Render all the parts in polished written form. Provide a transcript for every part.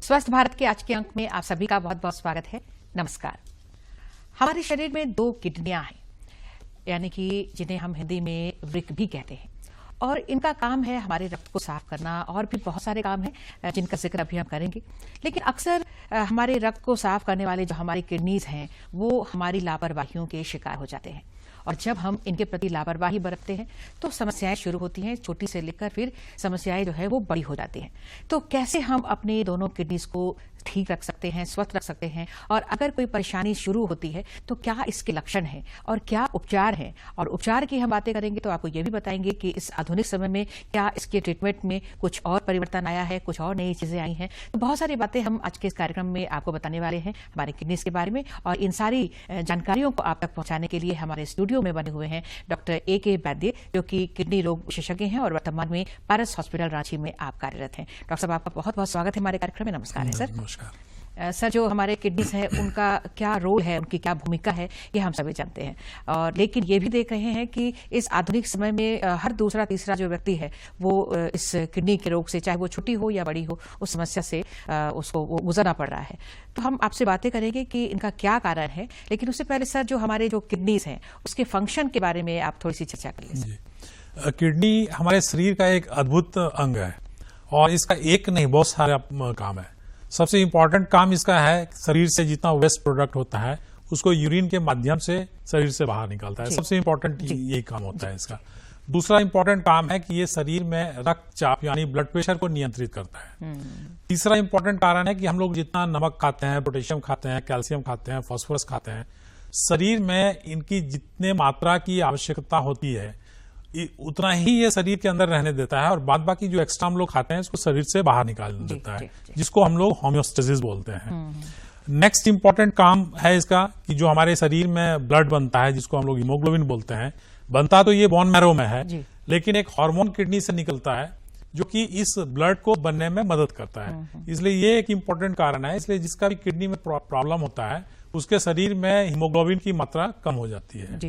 स्वस्थ भारत के आज के अंक में आप सभी का बहुत बहुत स्वागत है। नमस्कार। हमारे शरीर में 2 किडनियां हैं, यानी कि जिन्हें हम हिंदी में वृक्क भी कहते हैं, और इनका काम है हमारे रक्त को साफ करना, और भी बहुत सारे काम हैं जिनका जिक्र अभी हम करेंगे। लेकिन अक्सर हमारे रक्त को साफ करने वाले जो हमारी किडनीज हैं वो हमारी लापरवाहियों के शिकार हो जाते हैं, और जब हम इनके प्रति लापरवाही बरतते हैं तो समस्याएं शुरू होती हैं, छोटी से लेकर फिर समस्याएं जो है वो बड़ी हो जाती हैं। तो कैसे हम अपने दोनों किडनीज को ठीक रख सकते हैं, स्वस्थ रख सकते हैं, और अगर कोई परेशानी शुरू होती है तो क्या इसके लक्षण हैं और क्या उपचार हैं, और उपचार की हम बातें करेंगे तो आपको ये भी बताएंगे कि इस आधुनिक समय में क्या इसके ट्रीटमेंट में कुछ और परिवर्तन आया है, कुछ और नई चीजें आई हैं। तो बहुत सारी बातें हम आज के इस कार्यक्रम में आपको बताने वाले हैं हमारे किडनीज के बारे में, और इन सारी जानकारियों को आप तक पहुंचाने के लिए हमारे स्टूडियो में बने हुए हैं डॉक्टर A.K. वैद्य, जो कि किडनी रोग विशेषज्ञ हैं और वर्तमान में पारस हॉस्पिटल रांची में आप कार्यरत हैं। डॉक्टर साहब, आपका बहुत बहुत स्वागत है हमारे कार्यक्रम में। नमस्कार है सर। सर, जो हमारे किडनीज है उनका क्या रोल है, उनकी क्या भूमिका है, ये हम सभी जानते हैं, और लेकिन ये भी देख रहे हैं कि इस आधुनिक समय में हर दूसरा तीसरा जो व्यक्ति है वो इस किडनी के रोग से, चाहे वो छोटी हो या बड़ी हो, उस समस्या से उसको वो गुजरना पड़ रहा है। तो हम आपसे बातें करेंगे कि इनका क्या कारण है, लेकिन उससे पहले सर, जो हमारे जो किडनीज हैं उसके फंक्शन के बारे में आप थोड़ी सी चर्चा करिए। किडनी हमारे शरीर का एक अद्भुत अंग है, और इसका एक नहीं बहुत सारे काम है। सबसे इम्पोर्टेंट काम इसका है, शरीर से जितना वेस्ट प्रोडक्ट होता है उसको यूरिन के माध्यम से शरीर से बाहर निकालता है। सबसे इम्पोर्टेंट यही काम होता है इसका। दूसरा इम्पोर्टेंट काम है कि ये शरीर में रक्तचाप यानी ब्लड प्रेशर को नियंत्रित करता है। तीसरा इम्पोर्टेंट कारण है कि हम लोग जितना नमक खाते हैं, पोटेशियम खाते हैं, कैल्शियम खाते हैं, फास्फोरस खाते हैं, शरीर में इनकी जितने मात्रा की आवश्यकता होती है उतना ही ये शरीर के अंदर रहने देता है, और बाद बाकी जो एक्स्ट्रा हम लोग खाते हैं इसको शरीर से बाहर निकाल देता है, जिसको हम लोग होम्योस्टेसिस बोलते हैं। नेक्स्ट इंपॉर्टेंट काम है इसका कि जो हमारे शरीर में ब्लड बनता है, जिसको हम लोग हीमोग्लोबिन बोलते हैं, बनता तो ये बोन मैरो में है, लेकिन एक हार्मोन किडनी से निकलता है जो कि इस ब्लड को बनने में मदद करता है। इसलिए ये एक इंपॉर्टेंट कारण है। इसलिए जिसका भी किडनी में प्रॉब्लम होता है उसके शरीर में हीमोग्लोबिन की मात्रा कम हो जाती है।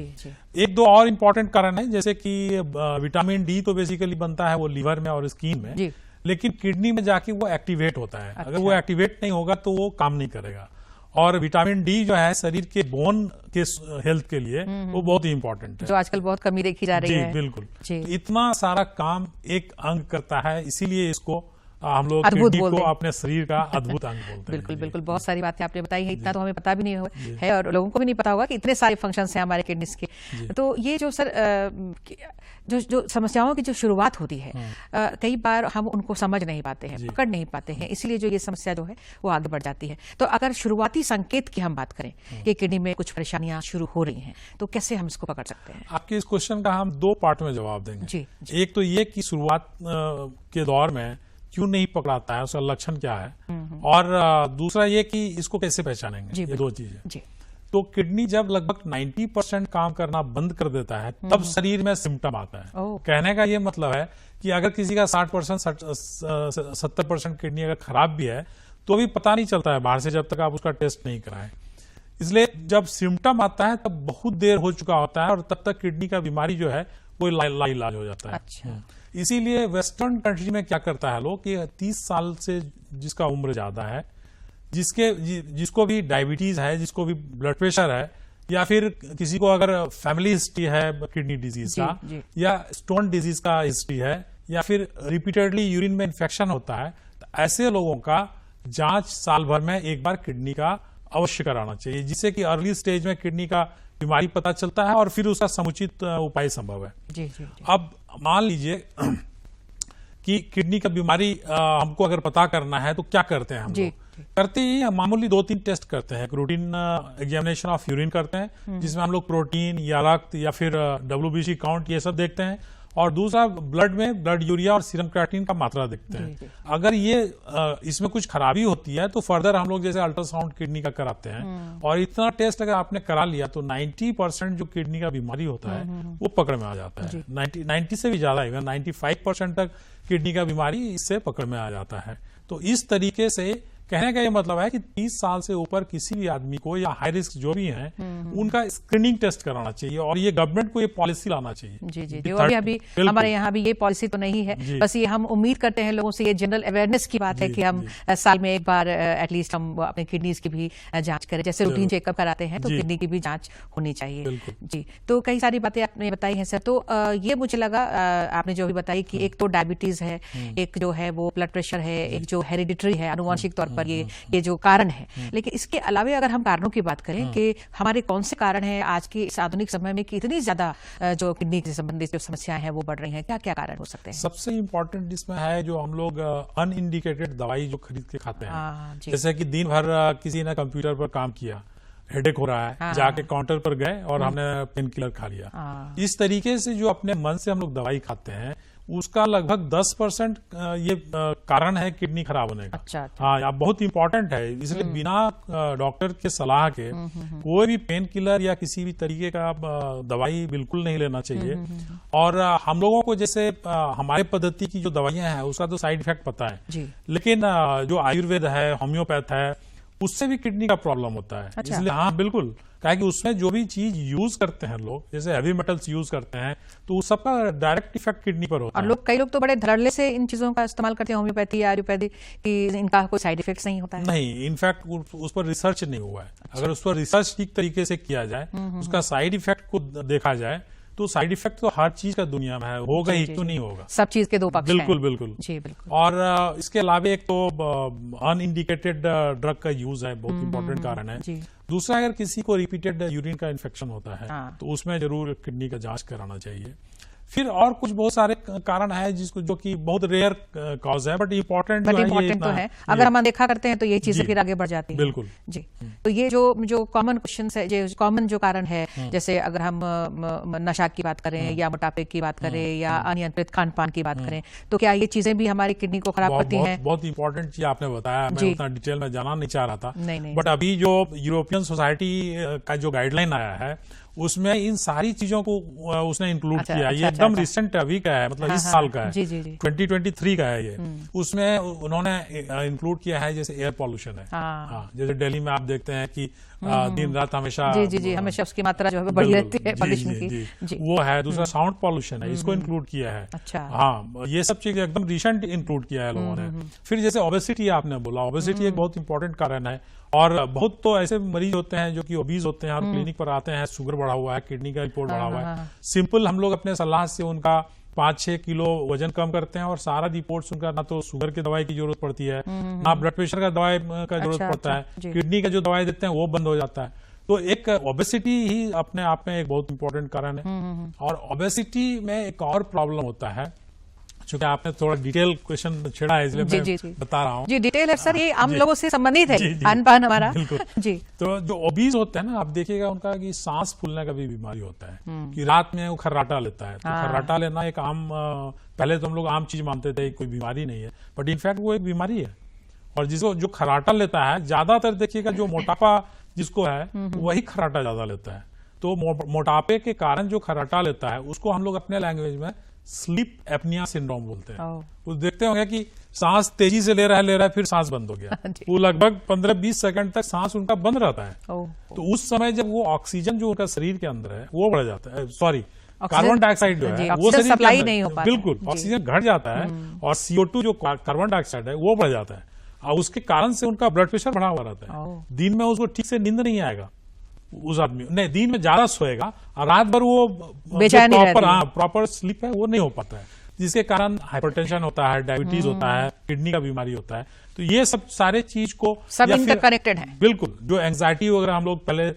एक दो और इम्पोर्टेंट कारण है, जैसे कि विटामिन डी तो बेसिकली बनता है वो लीवर में और स्किन में, लेकिन किडनी में जाके वो एक्टिवेट होता है। अगर वो एक्टिवेट नहीं होगा तो वो काम नहीं करेगा। और विटामिन डी जो है शरीर के बोन के हेल्थ के लिए वो बहुत ही इंपॉर्टेंट है, जो आजकल बहुत कमी देखी जा रही है। बिल्कुल। इतना सारा काम एक अंग करता है, इसीलिए इसको हम लोग किडनी को अपने शरीर का अद्भुत अंग बोलते हैं। बिल्कुल बिल्कुल, बहुत सारी बातें आपने बताई है, इतना तो हमें पता भी नहीं है, और लोगों को भी नहीं पता होगा कि इतने सारे फंक्शंस हैं हमारे किडनीज के। तो ये जो सर जो समस्याओं की जो शुरुआत होती है, कई बार हम उनको समझ नहीं पाते हैं, पकड़ नहीं पाते हैं, इसलिए जो ये समस्या जो है वो आगे बढ़ जाती है। तो अगर शुरुआती संकेत की हम बात करें कि किडनी में कुछ परेशानियां शुरू हो रही हैं, तो कैसे हम इसको पकड़ सकते हैं? आपके इस क्वेश्चन का हम 2 पार्ट में जवाब देंगे। एक तो ये कि शुरुआत के दौर में क्यों नहीं पकड़ाता है, उसका लक्षण क्या है, और दूसरा ये कि इसको कैसे पहचानेंगे। ये 2 चीजें। तो किडनी जब लगभग 90% काम करना बंद कर देता है तब शरीर में सिम्टम आता है। कहने का ये मतलब है कि अगर किसी का 60% 70% किडनी अगर खराब भी है तो भी पता नहीं चलता है बाहर से, जब तक आप उसका टेस्ट नहीं कराएं। इसलिए जब सिम्टम आता है तब बहुत देर हो चुका होता है, और तब तक किडनी का बीमारी जो है वो लाइलाज हो जाता है। इसीलिए वेस्टर्न कंट्री में क्या करता है लोग कि 30 साल से जिसका उम्र ज्यादा है, जिसको भी डायबिटीज है, जिसको भी ब्लड प्रेशर है, या फिर किसी को अगर फैमिली हिस्ट्री है किडनी डिजीज का, या स्टोन डिजीज का हिस्ट्री है, या फिर रिपीटेडली यूरिन में इन्फेक्शन होता है, तो ऐसे लोगों का जांच साल भर में एक बार किडनी का अवश्य कराना चाहिए, जिससे कि अर्ली स्टेज में किडनी का बीमारी पता चलता है और फिर उसका समुचित उपाय संभव है। अब मान लीजिए कि किडनी का बीमारी हमको अगर पता करना है तो क्या करते हैं हम लोग? करते ही मामूली 2-3 टेस्ट करते हैं। रूटीन एग्जामिनेशन ऑफ यूरिन करते हैं, जिसमें हम लोग प्रोटीन या रक्त या फिर WBC काउंट ये सब देखते हैं, और दूसरा ब्लड में ब्लड यूरिया और सीरम क्रिएटिनिन का मात्रा देखते हैं। अगर ये इसमें कुछ खराबी होती है तो फर्दर हम लोग जैसे अल्ट्रासाउंड किडनी का कराते हैं, और इतना टेस्ट अगर आपने करा लिया तो 90% जो किडनी का बीमारी होता है वो पकड़ में आ जाता है। 90 से भी ज्यादा, 95% तक किडनी का बीमारी इससे पकड़ में आ जाता है। तो इस तरीके से कहने का ये मतलब है कि 30 साल से ऊपर किसी भी आदमी को या हाई रिस्क जो भी हैं उनका स्क्रीनिंग टेस्ट कराना चाहिए और ये गवर्नमेंट को ये पॉलिसी लाना चाहिए। जी जी जी। और अभी हमारे यहाँ भी ये पॉलिसी तो नहीं है, बस ये हम उम्मीद करते हैं लोगों से, ये जनरल अवेयरनेस की बात है कि हम साल में एक बार एटलीस्ट हम अपने किडनीज की भी जांच करें, जैसे रूटीन चेकअप कराते हैं तो किडनी की भी जांच होनी चाहिए। जी, तो कई सारी बातें आपने बताई हैं सर। तो ये मुझे लगा आपने जो भी बताई कि एक तो डायबिटीज है, एक जो है वो ब्लड प्रेशर है, एक जो हेरिडिटरी है, आनुवंशिक तौर पर ये जो कारण है, लेकिन इसके अलावा अगर हम कारणों की बात करें कि हमारे कौन से कारण हैं आज के इस आधुनिक समय में कि इतनी ज्यादा जो किडनी से संबंधित जो समस्याएं हैं वो बढ़ रही हैं, क्या क्या कारण हो सकते हैं? सबसे इम्पोर्टेंट इसमें है जो हम लोग अनइंडिकेटेड दवाई जो खरीद के खाते हैं, जैसे कि दिन भर किसी ने कंप्यूटर पर काम किया, हेडेक हो रहा है, जाके काउंटर पर गए और हमने पेन किलर खा लिया। इस तरीके से जो अपने मन से हम लोग दवाई खाते हैं उसका लगभग 10% ये कारण है किडनी खराब होने का। अच्छा। हाँ, आप बहुत इंपॉर्टेंट है, इसलिए बिना डॉक्टर के सलाह के कोई भी पेन किलर या किसी भी तरीके का दवाई बिल्कुल नहीं लेना चाहिए। और हम लोगों को जैसे हमारे पद्धति की जो दवाइयां हैं उसका तो साइड इफेक्ट पता है, लेकिन जो आयुर्वेद है, होम्योपैथ है, उससे भी किडनी का प्रॉब्लम होता है। अच्छा। इसलिए हाँ बिल्कुल, क्या कि उसमें जो भी चीज यूज करते हैं लोग, जैसे हैवी मेटल्स यूज करते हैं, तो उस सबका डायरेक्ट इफेक्ट किडनी पर होता है। और कई लोग तो बड़े धड़ल्ले से इन चीजों का इस्तेमाल करते हैं, होम्योपैथी या आयुर्वेदिक, कि इनका कोई साइड इफेक्ट नहीं होता है। नहीं, इनफैक्ट उस पर रिसर्च नहीं हुआ है। अच्छा। अगर उस पर रिसर्च ठीक तरीके से किया जाए, उसका साइड इफेक्ट को देखा जाए, तो साइड इफेक्ट तो हर चीज का दुनिया में है, होगा ही, क्यों नहीं होगा। सब चीज के दो पक्ष हैं। बिल्कुल बिल्कुल जी बिल्कुल। और इसके अलावा एक तो अनइंडिकेटेड ड्रग का यूज है, बहुत इंपॉर्टेंट कारण है। दूसरा, अगर किसी को रिपीटेड यूरिन का इन्फेक्शन होता है तो उसमें जरूर किडनी का जांच कराना चाहिए। फिर और कुछ बहुत सारे कारण है जिसको जो कि बहुत रेयर कॉज है, बट इम्पोर्टेंट तो है। अगर हम देखा करते हैं तो ये चीजें फिर आगे बढ़ जाती है। बिल्कुल जी। तो ये जो कॉमन क्वेश्चन है, जो कॉमन जो कारण है, जैसे अगर हम नशा की बात करें या मोटापे की बात करें या अनियंत्रित खान पान की बात करें, तो क्या ये चीजें भी हमारी किडनी को खराब करती हैं? बहुत इंपॉर्टेंट चीज आपने बताया, मैं उतना डिटेल में जाना नहीं चाह रहा था, बट अभी जो यूरोपियन सोसाइटी का जो गाइडलाइन आया है उसमें इन सारी चीजों को उसने इंक्लूड किया। ये एकदम रिसेंट अभी का है, मतलब इस साल का है, 2023 का है ये। उसमें उन्होंने इंक्लूड किया है जैसे एयर पॉल्यूशन है। हाँ, जैसे दिल्ली में आप देखते हैं कि दिन रात हमेशा हमेशा उसकी मात्रा जो है बढ़ी रहती है पॉल्यूशन की, वो है। दूसरा साउंड पॉल्यूशन है, इसको इंक्लूड किया है। अच्छा। हाँ, ये सब चीजें एकदम रिसेंट इंक्लूड किया है लोगों ने। फिर जैसे ओबेसिटी आपने बोला, ओबेसिटी एक बहुत इंपॉर्टेंट कारण है। और बहुत तो ऐसे मरीज होते हैं जो कि ओबीज होते हैं और क्लिनिक पर आते हैं, शुगर बढ़ा हुआ है, किडनी का रिपोर्ट बढ़ा हुआ है। सिंपल हम लोग अपने सलाह से उनका 5-6 किलो वजन कम करते हैं और सारा रिपोर्ट्स उनका, ना तो शुगर की दवाई की जरूरत पड़ती है, ना ब्लड प्रेशर का दवाई का जरूरत पड़ता है, किडनी का जो दवाई देते हैं वो बंद हो जाता है। तो एक ओबेसिटी ही अपने आप में एक बहुत इंपॉर्टेंट कारण है। और ओबेसिटी में एक और प्रॉब्लम होता है, चूंकि आपने थोड़ा डिटेल क्वेश्चन छेड़ा है इसलिए मैं बता रहा हूँ। जी, डिटेल है सर, ये आम लोगों से संबंधित है, खान-पान हमारा। जी। तो जो ओबीज होते हैं ना, आप देखिएगा उनका कि सांस फूलने का भी बीमारी होता है, कि रात में वो खर्राटा लेता है। तो खर्राटा लेना एक आम, पहले तो हम लोग आम चीज मानते थे, कोई बीमारी नहीं है, बट इनफैक्ट वो एक बीमारी है। और जिसको जो खर्राटा लेता है, ज्यादातर देखिएगा जो मोटापा जिसको है वही खर्राटा ज्यादा लेता है। तो मोटापे के कारण जो खर्राटा लेता है उसको हम लोग अपने लैंग्वेज में स्लीप एपनिया सिंड्रोम बोलते हैं। वो देखते होंगे कि सांस तेजी से ले रहा है, फिर सांस बंद हो गया। वो लगभग 15-20 सेकंड तक सांस उनका बंद रहता है। तो उस समय जब वो ऑक्सीजन जो उनका शरीर के अंदर है वो बढ़ जाता है, सॉरी कार्बन डाइऑक्साइड जो है वो शरीर सप्लाई नहीं हो पाता, बिल्कुल ऑक्सीजन घट जाता है और CO2 जो कार्बन डाइऑक्साइड है वो बढ़ जाता है। और उसके कारण से उनका ब्लड प्रेशर बढ़ा हुआ रहता है। दिन में उसको ठीक से नींद नहीं आएगा उस आदमी, नहीं दिन में ज्यादा सोएगा और रात भर वो प्रॉपर स्लीप है वो नहीं हो पाता है, जिसके कारण हाइपरटेंशन होता है, डायबिटीज होता है, किडनी का बीमारी होता है। तो ये सब सारे चीज को सब इंटरकनेक्टेड है। बिल्कुल, जो एंग्जाइटी वगैरह हम लोग पहले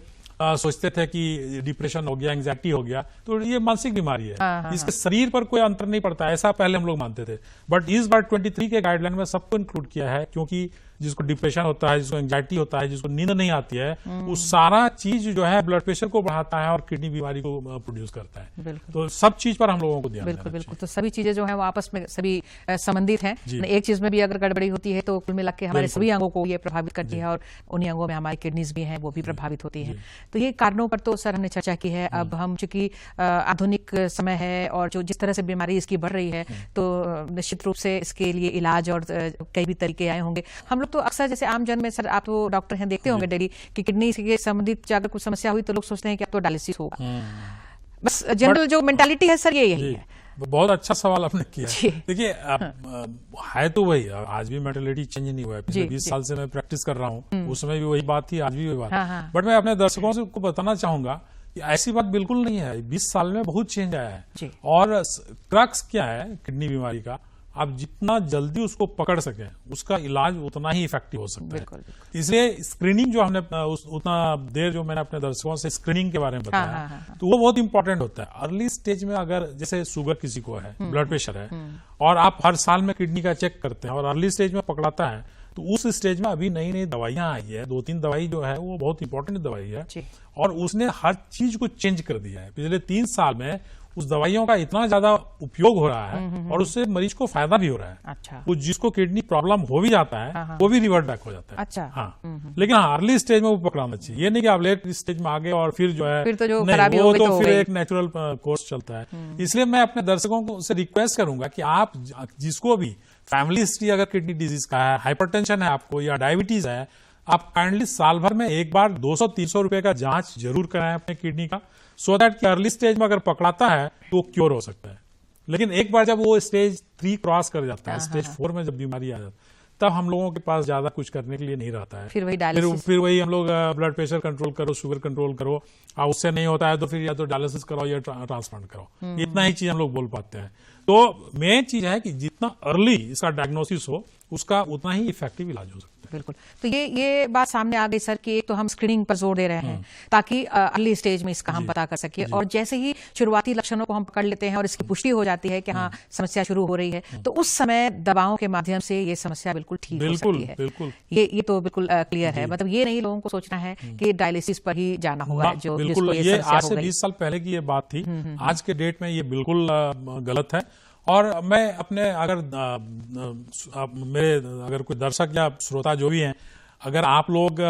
सोचते थे कि डिप्रेशन हो गया, एंग्जाइटी हो गया, तो ये मानसिक बीमारी है। इसके शरीर पर कोई अंतर नहीं पड़ता, ऐसा पहले हम लोग मानते थे। बट इस बार 23 के गाइडलाइन में सबको इंक्लूड किया है, क्योंकि जिसको डिप्रेशन होता है, जिसको एंग्जाइटी होता है, जिसको नींद नहीं आती है, वो सारा चीज जो है ब्लड प्रेशर को बढ़ाता है और किडनी बीमारी को प्रोड्यूस करता है। तो सब चीज पर हम लोगों को ध्यान देना चाहिए। बिल्कुल। तो सभी चीजें जो है वो आपस में सभी संबंधित हैं। एक चीज में भी अगर गड़बड़ी होती है तो कुल मिला के हमारे सभी अंगों को ये प्रभावित करती है, और उन्हीं अंगों में हमारी किडनीज भी हैं वो भी प्रभावित होती है। तो ये कारणों पर तो सर हमने चर्चा की है। अब हम चूंकि आधुनिक समय है और जो जिस तरह से बीमारी इसकी बढ़ रही है, तो निश्चित रूप से इसके लिए इलाज और कई भी तरीके आए होंगे। हम लोग लोग तो अक्सर जैसे आम जन में, सर आप तो डॉक्टर हैं, देखते होंगे डेली कि किडनी से संबंधित अगर कुछ समस्या हुई तो लोग सोचते हैं कि अब तो डायलिसिस होगा। बस जनरल जो मेंटालिटी है सर, ये यही है। बहुत अच्छा सवाल आपने किया। देखिए है तो वही, आज भी मेंटालिटी चेंज नहीं हुआ है। पिछले 20 साल से मैं प्रैक्टिस कर रहा हूँ, उस समय भी वही बात थी, आज भी वही बात। बट मैं अपने दर्शकों से बताना चाहूंगा कि ऐसी बात बिल्कुल नहीं है। 20 साल में बहुत चेंज आया है। और क्रक्स क्या है किडनी बीमारी का, आप जितना जल्दी उसको पकड़ सके उसका इलाज उतना ही इफेक्टिव हो सकता है। इसलिए स्क्रीनिंग जो हमने उतना देर जो मैंने अपने दर्शकों से स्क्रीनिंग के बारे में बताया, तो वो बहुत इंपॉर्टेंट होता है। अर्ली स्टेज में अगर जैसे शुगर किसी को है, ब्लड प्रेशर है, और आप हर साल में किडनी का चेक करते हैं और अर्ली स्टेज में पकड़ाता है, तो उस स्टेज में अभी नई नई दवाइयां आई है। 2-3 दवाई जो है वो बहुत इंपॉर्टेंट दवाई है, और उसने हर चीज को चेंज कर दिया है। पिछले 3 साल में उस दवाइयों का इतना ज्यादा उपयोग हो रहा है और उससे मरीज को फायदा भी हो रहा है। अच्छा। वो जिसको किडनी प्रॉब्लम हो भी जाता है, वो भी रिवर्ट बैक हो जाता है। अच्छा। हाँ, लेकिन अर्ली स्टेज में वो पकड़ाना चाहिए। ये नहीं कि आप लेट स्टेज में आ गए और फिर जो है फिर तो जो नहीं, वो तो फिर एक नेचुरल कोर्स चलता है। इसलिए मैं अपने दर्शकों को से रिक्वेस्ट करूंगा कि आप जिसको भी फैमिली हिस्ट्री अगर किडनी डिजीज का है, हाइपरटेंशन है आपको या डायबिटीज है, आप काइंडली साल भर में एक बार 200-300 रुपए का जांच जरूर कराएं अपने किडनी का, सो दैट कि अर्ली स्टेज में अगर पकड़ाता है तो वो क्योर हो सकता है। लेकिन एक बार जब वो स्टेज 3 क्रॉस कर जाता है, स्टेज 4 में जब बीमारी आ जाती है, तब हम लोगों के पास ज्यादा कुछ करने के लिए नहीं रहता है। फिर वही हम लोग ब्लड प्रेशर कंट्रोल करो, शुगर कंट्रोल करो, और उससे नहीं होता है तो फिर या तो डायलिसिस कराओ या ट्रांसप्लांट कराओ। इतना ही चीज हम लोग बोल पाते हैं। तो मेन चीज है कि जितना अर्ली इसका डायग्नोसिस हो, उसका उतना ही इफेक्टिव इलाज हो सकता है। बिल्कुल। तो ये बात सामने आ गई सर कि एक तो हम स्क्रीनिंग पर जोर दे रहे हैं ताकि अर्ली स्टेज में इसका हम पता कर सके, और जैसे ही शुरुआती लक्षणों को हम पकड़ लेते हैं और इसकी पुष्टि हो जाती है कि हाँ समस्या शुरू हो रही है, तो उस समय दवाओं के माध्यम से ये समस्या बिल्कुल ठीक हो सकती है। बिल्कुल। ये तो बिल्कुल क्लियर है। मतलब ये नहीं लोगों को सोचना है कि डायलिसिस पर ही जाना होगा। जो बिल्कुल, ये आज से 20 साल पहले की ये बात थी। आज के डेट में ये बिल्कुल गलत है। और मैं अपने अगर कोई दर्शक या श्रोता जो भी हैं, अगर आप लोग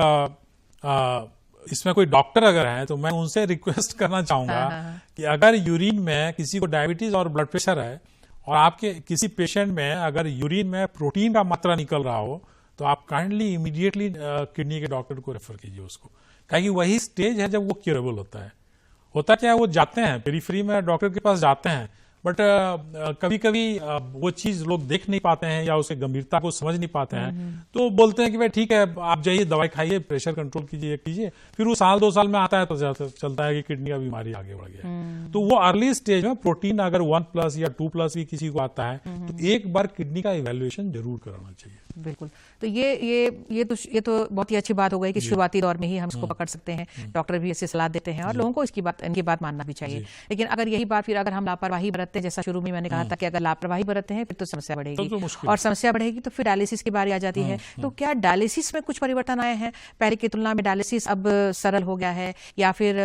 इसमें कोई डॉक्टर अगर हैं, तो मैं उनसे रिक्वेस्ट करना चाहूंगा कि अगर यूरिन में किसी को डायबिटीज और ब्लड प्रेशर है और आपके किसी पेशेंट में अगर यूरिन में प्रोटीन का मात्रा निकल रहा हो, तो आप काइंडली इमीडिएटली किडनी के डॉक्टर को रेफर कीजिए उसको, क्योंकि वही स्टेज है जब वो क्यूरेबल होता है। होता क्या है, वो जाते हैं पेरिफेरी में डॉक्टर के पास जाते हैं, बट कभी कभी वो चीज लोग देख नहीं पाते हैं या उसके गंभीरता को समझ नहीं पाते हैं, तो बोलते हैं कि भाई ठीक है आप जाइए दवाई खाइए, प्रेशर कंट्रोल कीजिए, फिर वो 1-2 साल में आता है तो चलता है कि किडनी का बीमारी आगे बढ़ गया है। तो वो अर्ली स्टेज में प्रोटीन अगर 1+ या 2+ भी किसी को आता है, तो एक बार किडनी का इवैल्यूएशन जरूर कराना चाहिए। बिल्कुल। तो ये तो बहुत ही अच्छी बात हो गई कि शुरुआती दौर में ही हम इसको पकड़ सकते हैं। डॉक्टर भी ऐसे सलाह देते हैं और लोगों को इनकी बात मानना भी चाहिए। लेकिन अगर यही बात फिर अगर हम लापरवाही बरतते हैं, जैसा शुरू में मैंने कहा था कि अगर लापरवाही बरतते हैं फिर तो समस्या बढ़ेगी, और समस्या बढ़ेगी तो फिर डायलिसिस की बारी आ जाती है। तो क्या डायलिसिस में कुछ परिवर्तन आए हैं? पहले की तुलना में डायलिसिस अब सरल हो गया है, या फिर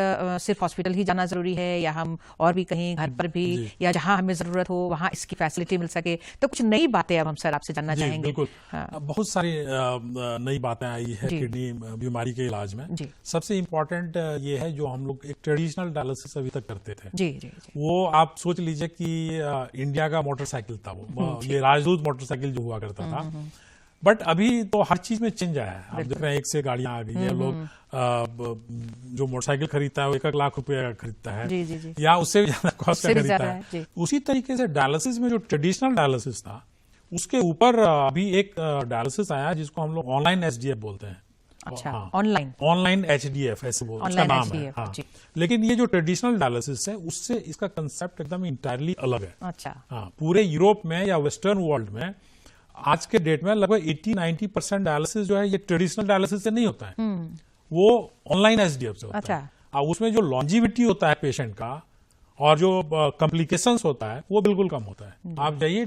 सिर्फ हॉस्पिटल ही जाना जरूरी है, या हम और भी कहीं घर पर भी या जहां हमें जरूरत हो वहां इसकी फैसिलिटी मिल सके? तो कुछ नई बातें अब हम सर आपसे जानना चाहेंगे। बहुत सारी नई बातें आई है किडनी बीमारी के इलाज में। सबसे इम्पोर्टेंट ये है जो हम लोग एक ट्रेडिशनल डायलिसिस अभी तक करते थे। जी। वो आप सोच लीजिए कि इंडिया का मोटरसाइकिल था वो, ये राजदूत मोटरसाइकिल जो हुआ करता था। बट अभी तो हर चीज में चेंज आया है। आप देख रहे हैं एक से गाड़ियां आ गई है, लोग जो मोटरसाइकिल खरीदता है वो 1 लाख रुपए का खरीदता है, जी। या उससे भी ज्यादा कॉस्ट का खरीदता है। उसी तरीके से डायलिसिस में जो ट्रेडिशनल डायलिसिस था, उसके ऊपर अभी एक डायलिसिस आया जिसको हम लोग ऑनलाइन एचडीएफ बोलते हैं। अच्छा, ऑनलाइन एचडीएफ ऐसे बोलते हैं, उसका नाम है। हाँ। लेकिन ये जो ट्रेडिशनल डायलिसिस है उससे इसका कंसेप्ट एकदम इंटायरली अलग है। अच्छा। हाँ, पूरे यूरोप में या वेस्टर्न वर्ल्ड में आज के डेट में लगभग 80-90% डायलिसिस जो है ये ट्रेडिशनल डायलिसिस से नहीं होता है, वो ऑनलाइन एचडीएफ से होता है। उसमें जो लॉन्जिविटी होता है पेशेंट का और जो कॉम्प्लिकेशंस होता है वो बिल्कुल कम होता है। आप जाइए,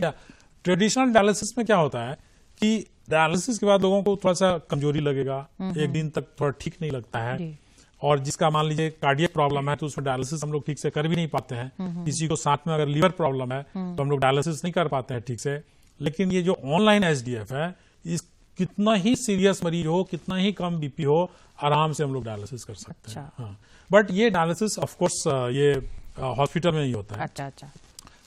ट्रेडिशनल डायलिसिस में क्या होता है कि डायलिसिस के बाद लोगों को थोड़ा सा कमजोरी लगेगा, 1 दिन तक थोड़ा ठीक नहीं लगता है, और जिसका मान लीजिए कार्डियक प्रॉब्लम है तो उसमें डायलिसिस हम लोग ठीक से कर भी नहीं पाते हैं। किसी को साथ में अगर लीवर प्रॉब्लम है तो हम लोग डायलिसिस नहीं कर पाते हैं ठीक से। लेकिन ये जो ऑनलाइन एचडीएफ है, इस कितना ही सीरियस मरीज हो, कितना ही कम बीपी हो, आराम से हम लोग डायलिसिस कर सकते हैं। हाँ, बट ये डायलिसिस ऑफकोर्स ये हॉस्पिटल में ही होता है। अच्छा।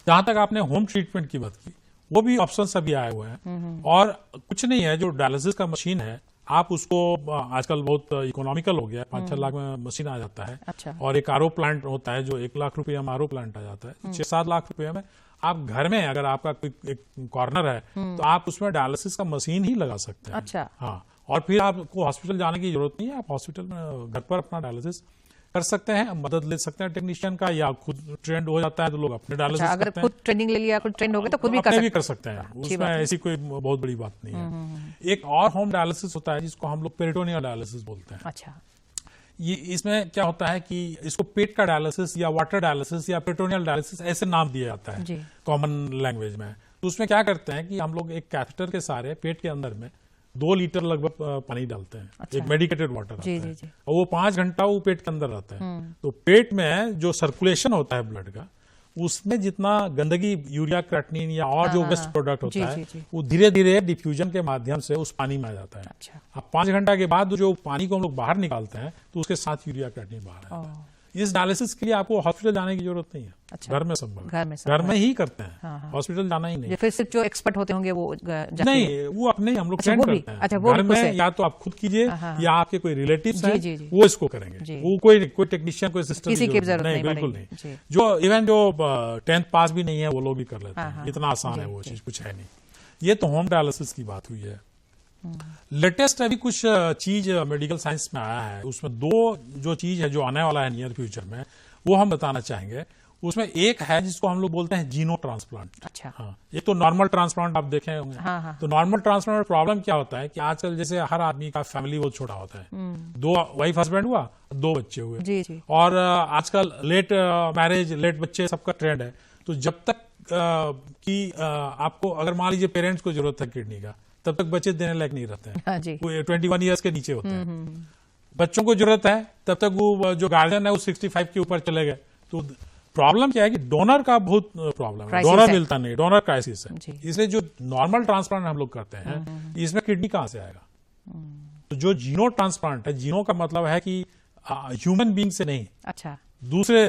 जहां तक आपने होम ट्रीटमेंट की बात की, वो भी ऑप्शन अभी आए हुए हैं। और कुछ नहीं है, जो डायलिसिस का मशीन है आप उसको आजकल बहुत इकोनॉमिकल हो गया, 5-6 लाख में मशीन आ जाता है। अच्छा। और एक आरओ प्लांट होता है जो 1 लाख रुपये में आरओ प्लांट आ जाता है। 6-7 लाख रुपए में आप घर में, अगर आपका कोई एक कॉर्नर है तो आप उसमें डायलिसिस का मशीन ही लगा सकते हैं। अच्छा। हाँ, और फिर आपको हॉस्पिटल जाने की जरूरत नहीं है, आप हॉस्पिटल में घर पर अपना डायलिसिस कर सकते हैं, मदद ले सकते हैं टेक्नीशियन का, या खुद ट्रेंड हो जाता है तो लोग अपने डायलिसिस अगर करते हैं। खुद ट्रेनिंग ले लिया, खुद ट्रेंड हो गए तो खुद भी कर सकते हैं। उसमें ऐसी कोई बहुत बड़ी बात नहीं है। एक और होम डायलिसिस होता है जिसको हम लोग पेरिटोनियल डायलिसिस बोलते हैं। अच्छा। ये इसमें क्या होता है कि इसको पेट का डायलिसिस या वाटर डायलिसिस या पेरिटोनियल डायलिसिस ऐसे नाम दिया जाता है कॉमन लैंग्वेज में। तो उसमें क्या करते हैं कि हम लोग एक कैथेटर के सहारे पेट के अंदर में 2 लीटर लगभग पानी डालते हैं। अच्छा। एक मेडिकेटेड वाटर आता है और वो 5 घंटा वो पेट के अंदर रहता है। तो पेट में जो सर्कुलेशन होता है ब्लड का, उसमें जितना गंदगी, यूरिया, क्रेटिनिन या और जो वेस्ट प्रोडक्ट होता है वो धीरे धीरे डिफ्यूजन के माध्यम से उस पानी में आ जाता है। अच्छा। अब 5 घंटा के बाद जो पानी को हम लोग बाहर निकालते हैं तो उसके साथ यूरिया, क्रेटिनिन बाहर आता है। इस डायलिसिस के लिए आपको हॉस्पिटल जाने की जरूरत नहीं है। अच्छा। घर में संभव, घर में ही करते हैं। हॉस्पिटल जाना ही नहीं। फिर सिर्फ जो एक्सपर्ट होते होंगे वो नहीं, वो अपने हम लोग सेंड करते हैं। अच्छा, घर में या तो आप खुद कीजिए या आपके कोई रिलेटिव्स हैं वो इसको करेंगे। वो कोई टेक्नीशियन, कोई सिस्टम किसी की जरूरत नहीं, बिल्कुल नहीं। जो इवन जो 10th पास भी नहीं है वो लोग भी कर लेते हैं। इतना आसान है वो चीज, कुछ है नहीं। ये तो होम डायलिसिस की बात हुई है। लेटेस्ट अभी कुछ चीज मेडिकल साइंस में आया है, उसमें 2 जो चीज है जो आने वाला है नियर फ्यूचर में, वो हम बताना चाहेंगे। उसमें एक है जिसको हम लोग बोलते हैं जीनो ट्रांसप्लांट। अच्छा। हाँ, ये तो नॉर्मल ट्रांसप्लांट आप देखे होंगे। हाँ। तो नॉर्मल ट्रांसप्लांट में प्रॉब्लम क्या होता है कि आजकल जैसे हर आदमी का फैमिली बहुत छोटा होता है, 2 वाइफ हस्बैंड हुआ, 2 बच्चे हुए। जी। और आजकल लेट मैरिज, लेट बच्चे सबका ट्रेंड है। तो जब तक कि आपको अगर मान लीजिए पेरेंट्स को जरूरत है किडनी का, तब तक बच्चे देने लायक नहीं रहते हैं। हाँ जी। 21 ईयर्स के नीचे होते हैं। बच्चों को जरूरत है तब तक वो जो गार्जियन है वो 65 के ऊपर चले गए। तो प्रॉब्लम क्या है कि डोनर का बहुत प्रॉब्लम है, डोनर मिलता नहीं, डोनर क्राइसिस है। इसलिए जो नॉर्मल ट्रांसप्लांट हम लोग करते हैं इसमें किडनी कहां से आएगा? तो जो जीनो ट्रांसप्लांट है, जीनो का मतलब है कि ह्यूमन बीइंग से नहीं। अच्छा। दूसरे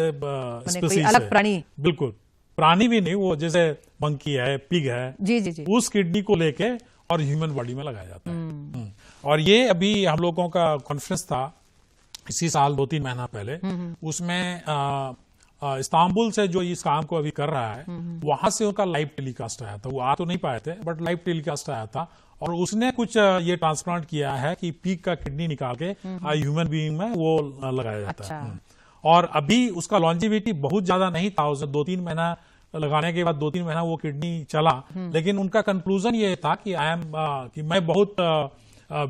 स्पीशीज अलग प्राणी, बिल्कुल प्राणी भी नहीं, वो जैसे मंकी है, पिग है, जी, उस किडनी को लेके और ह्यूमन बॉडी में लगाया जाता है। और ये अभी हम लोगों का कॉन्फ्रेंस था इसी साल 2-3 महीना पहले, उसमें इस्तांबुल से जो इस काम को अभी कर रहा है वहां से उनका लाइव टेलीकास्ट आया था। वो आ तो नहीं पाए थे बट लाइव टेलीकास्ट आया था और उसने कुछ ये ट्रांसप्लांट किया है कि पिग का किडनी निकाल के ह्यूमन बीइंग में वो लगाया जाता है। और अभी उसका लॉन्जिविटी बहुत ज्यादा नहीं था, उसने 2-3 महीना लगाने के बाद 2-3 महीना वो किडनी चला। लेकिन उनका कंक्लूजन ये था कि कि मैं बहुत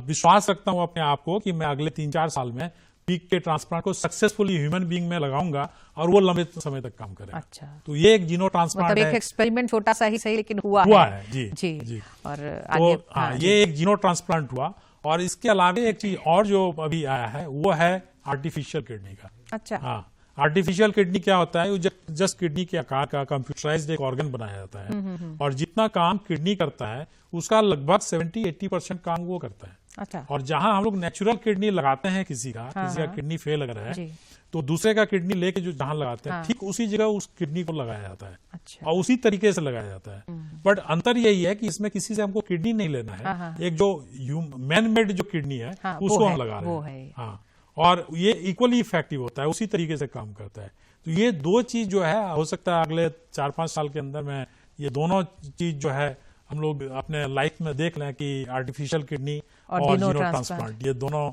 विश्वास रखता हूं अपने आप को कि मैं अगले 3-4 साल में पीक के ट्रांसप्लांट को सक्सेसफुली ह्यूमन बीइंग में लगाऊंगा और वो लंबे समय तक काम करेगा। अच्छा। तो ये एक जीनो ट्रांसप्लांट मतलब एक एक्सपेरिमेंट छोटा सा ही सही लेकिन हुआ है। जी। और आगे ये एक जीनो ट्रांसप्लांट हुआ। और इसके अलावा एक चीज और जो अभी आया है वो है आर्टिफिशियल किडनी का। अच्छा। हाँ, आर्टिफिशियल किडनी क्या होता है? जस्ट किडनी के आकार का कंप्यूटराइज्ड एक ऑर्गन बनाया जाता है और जितना काम किडनी करता है उसका लगभग 70-80% काम वो करता है। अच्छा। और जहां हम लोग नेचुरल किडनी लगाते हैं किसी का किडनी फेल अगर है तो दूसरे का किडनी लेके जो जहां लगाते हैं ठीक उसी जगह उस किडनी को लगाया जाता है। अच्छा। और उसी तरीके से लगाया जाता है। बट अंतर यही है कि इसमें किसी से हमको किडनी नहीं लेना है, एक जो मैन मेड जो किडनी है उसको हम लगा रहे हैं। हाँ, और ये इक्वली इफेक्टिव होता है, उसी तरीके से काम करता है। तो ये 2 चीज जो है हो सकता है अगले 4-5 साल के अंदर में ये दोनों चीज जो है हम लोग अपने लाइफ में देख लें कि आर्टिफिशियल किडनी और जीनो ट्रांसप्लांट ये दोनों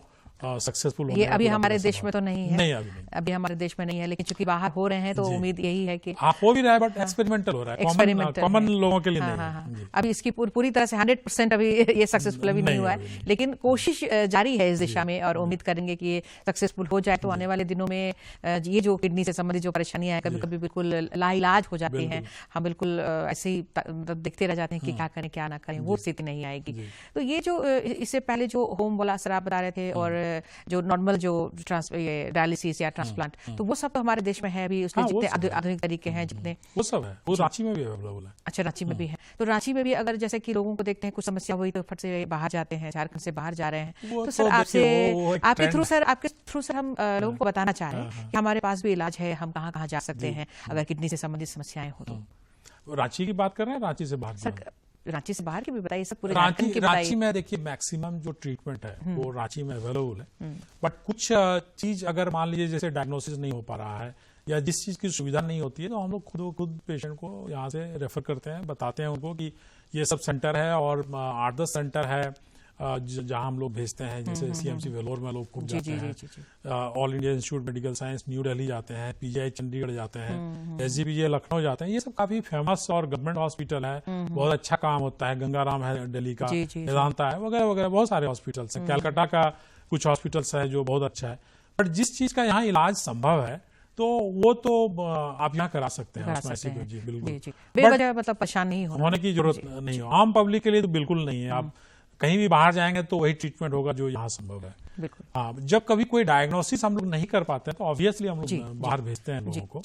सक्सेसफुल। ये अभी हमारे देश में तो नहीं है। नहीं, अभी हमारे देश में नहीं है, लेकिन चूंकि बाहर हो रहे हैं तो उम्मीद यही है कि हो भी रहा है बट एक्सपेरिमेंटल हो रहा है, कॉमन लोगों के लिए नहीं। अभी इसकी पूरी तरह से 100% अभी ये सक्सेसफुल अभी नहीं हुआ है, लेकिन कोशिश जारी है इस दिशा में और उम्मीद करेंगे कि ये सक्सेसफुल हो जाए। तो आने वाले दिनों में ये जो किडनी से संबंधित जो परेशानियां हैं कभी कभी बिल्कुल लाइलाज हो जाती हैं, हम बिल्कुल ऐसे ही देखते रह जाते हैं कि क्या करें क्या ना करें, वो स्थिति नहीं आएगी। तो ये जो इससे पहले जो होम वाला असर आप बता रहे थे और जो नॉर्मल जो डायलिसिस या ट्रांसप्लांट, तो वो सब तो हमारे देश में है अभी, उसमें जितने आधुनिक तरीके हैं जितने वो सब है, वो रांची में भी अवेलेबल है। अच्छा, रांची में भी है। तो रांची में भी अगर जैसे कि लोगों को देखते हैं कुछ समस्या हुई तो फट से बाहर जाते हैं, झारखंड से बाहर जा रहे हैं, तो सर आपके थ्रू सर हम लोगों को बताना चाह रहे हैं कि हमारे पास भी इलाज है, हम कहाँ कहाँ जा सकते हैं अगर किडनी से संबंधित समस्याएं हो तो। रांची की बात कर रहे हैं, रांची से बाहर सर, रांची से बाहर की भी बताइए सर, पूरे रांची में देखिए मैक्सिमम जो ट्रीटमेंट है वो रांची में अवेलेबल है, बट कुछ चीज अगर मान लीजिए जैसे डायग्नोसिस नहीं हो पा रहा है या जिस चीज की सुविधा नहीं होती है, तो हम लोग खुद पेशेंट को यहाँ से रेफर करते हैं, बताते हैं उनको कि ये सब सेंटर है और 8-10 सेंटर है जहां हम लोग भेजते हैं, जैसे सीएमसी वेलोर में लोग खूब जाते हैं, all India institute medical science new Delhi जाते हैं, पीजीआई चंडीगढ़ जाते हैं, एसजीपीजी लखनऊ जाते हैं। ये सब काफी फेमस और गवर्नमेंट हॉस्पिटल है, बहुत अच्छा काम होता है। गंगाराम है दिल्ली का, वेदांता है, वगैरह वगैरह बहुत सारे हॉस्पिटल्स हैं। कैलकाटा का कुछ हॉस्पिटल्स है जो बहुत अच्छा है, बट जिस चीज का यहाँ इलाज संभव है तो वो तो आप यहाँ करा सकते हैं, उसमें ऐसी जी बिल्कुल बेवजह मतलब परेशान नहीं होने की जरूरत नहीं हो। आम पब्लिक के लिए तो बिल्कुल नहीं है। आप कहीं भी बाहर जाएंगे तो वही ट्रीटमेंट होगा जो यहाँ संभव है। बिल्कुल। हाँ, जब कभी कोई डायग्नोसिस हम लोग नहीं कर पाते हैं तो ऑब्वियसली हम लोग बाहर भेजते हैं लोगों को।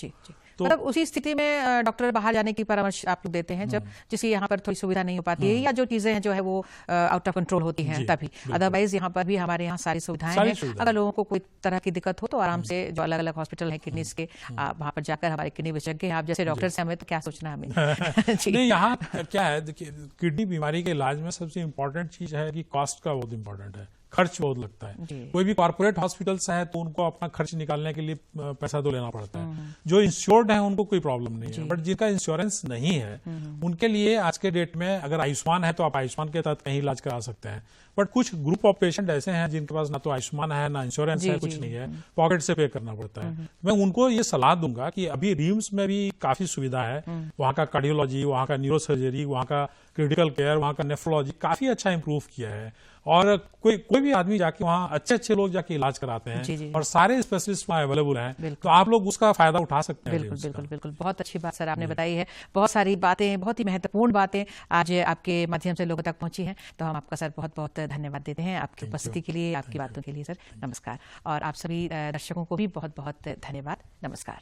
तो मतलब उसी स्थिति में डॉक्टर बाहर जाने की परामर्श आप लोग देते हैं जब जिसकी यहाँ पर थोड़ी सुविधा नहीं हो पाती है या जो चीजें हैं जो है वो आउट ऑफ कंट्रोल होती हैं, तभी। अदरवाइज यहाँ पर भी हमारे यहाँ सारी सुविधाएं हैं। अगर लोगों को कोई तरह की दिक्कत हो तो आराम से जो अलग अलग हॉस्पिटल है किडनीज के, वहां पर जाकर हमारे किडनी विशेषज्ञ आप जैसे डॉक्टर से हमें तो क्या सोचना हमें। नहीं, यहाँ क्या है, देखिए किडनी बीमारी के इलाज में सबसे इम्पोर्टेंट चीज है कि कॉस्ट का बहुत इंपॉर्टेंट है, खर्च बहुत लगता है। कोई भी कॉर्पोरेट हॉस्पिटल्स है तो उनको अपना खर्च निकालने के लिए पैसा तो लेना पड़ता है। जो इंश्योर्ड है उनको कोई प्रॉब्लम नहीं है, बट जिनका इंश्योरेंस नहीं है उनके लिए आज के डेट में अगर आयुष्मान है तो आप आयुष्मान के तहत कहीं इलाज करा सकते हैं, बट कुछ ग्रुप ऑफ पेशेंट ऐसे हैं जिनके पास ना तो आयुष्मान है ना इंश्योरेंस है, कुछ नहीं है, पॉकेट से पे करना पड़ता है। मैं उनको ये सलाह दूंगा कि अभी रिम्स में भी काफी सुविधा है, वहां का कार्डियोलॉजी, वहां का न्यूरोसर्जरी, वहां का क्रिटिकल केयर, वहां का नेफ्रोलॉजी काफी अच्छा इंप्रूव किया है, और कोई भी आदमी जाके वहाँ अच्छे लोग जाके इलाज कराते हैं और सारे स्पेशलिस्ट वहाँ अवेलेबल हैं, तो आप लोग उसका फायदा उठा सकते हैं। बिल्कुल बहुत अच्छी बात सर आपने बताई है। बहुत सारी बातें, बहुत ही महत्वपूर्ण बातें आज आपके माध्यम से लोगों तक पहुंची हैं, तो हम आपका सर बहुत बहुत धन्यवाद देते हैं आपकी उपस्थिति के लिए, आपकी बातों के लिए सर। नमस्कार। और आप सभी दर्शकों को भी बहुत बहुत धन्यवाद। नमस्कार।